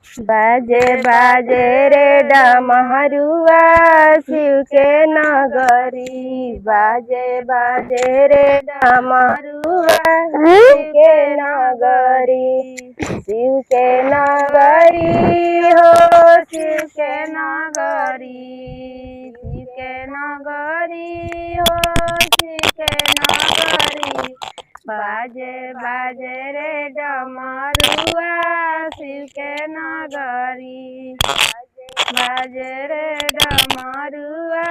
बाजे बाजे रे डमरुआ शिव के नगरी। बाजे बाजे रे डमरुआ शिव के नगरी। शिव के नगरी हो शिव के नगरी। शिव के नगरी हो शिव के नगरी। बाजे बाजे रे डमरुआ शिव के नगरी। बाजे रे डमरुआ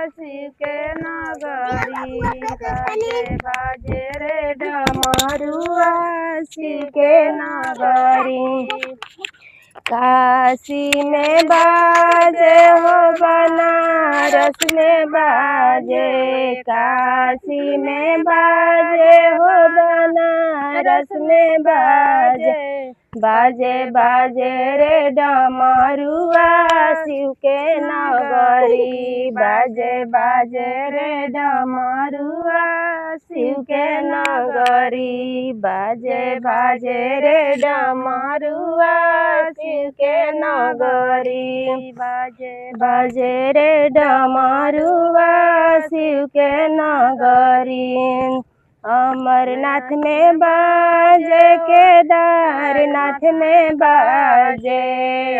शिव के नगरी। बाजे बाजे रे डमरुआ शिव के नगरी। काशी में बाजे हो बनारस में बाजे। काशी में बाजे हो बनारस में बाजे। बाजे बाजे रे डमरुआ शिव के नगरी। बाजे बाजे रे डमरुआ शिव के नगरी। बाजे बाजे रे डमरुआ शिव के नगरी। बाजे बाजे रे डमरुआ शिव के नगरी। अमरनाथ में बाजे केदारनाथ में बाजे।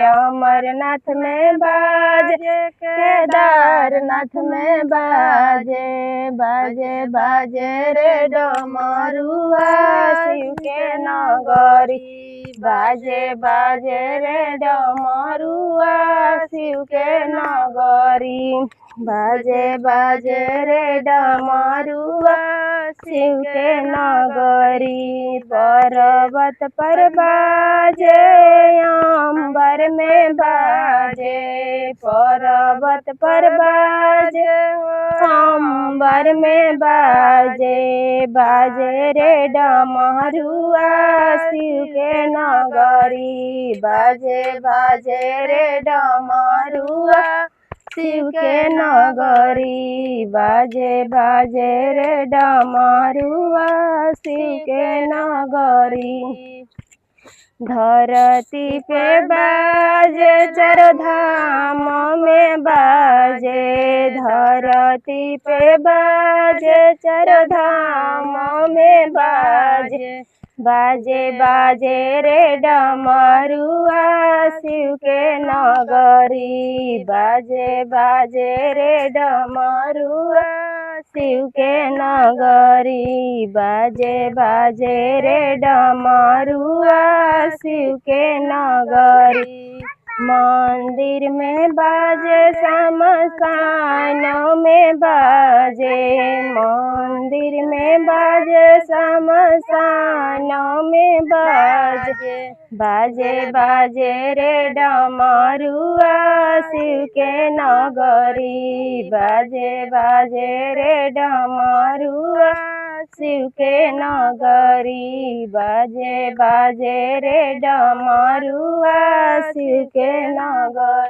अमरनाथ में बाजे केदारनाथ में बाजे। बाजे बाजे रे डमरुआ शिव के नगरी। बाजे बाजे रे डमरुआ शिव के नगरी। बाजे बाजे रे डमरुआ शिव के नगरी। पर्वत पर बाजे अंबर में बाजे। पर्वत पर बाजे अंबर में बाजे। बाजे रे डमरुआ शिव के नगरी। बाजे बाजे रे डमरुआ शिव के नगरी। बाजे बाजे रे डमरुआ शिव के नगरी। धरती पे बाजे चारों धाम में बाजे। धरती पे बाजे चारों धाम में बाजे। बाजे बाजे रे डमरुआ शिव के नगरी। बाजे बाजे रे डमरुआ शिव के नगरी। बाजे बाजे रे डमरुआ शिव के नगरी। मंदिर में बाजे शमशान में बाजे। मंदिर में बाजे शमशान में बाजे। बाजे बाजे रे डमरुआ शिव के नगरी। बाजे बाजे रे डमरुआ शिव के नगरी। बाजे बाजे रे डमरुआ शिव के नगरी।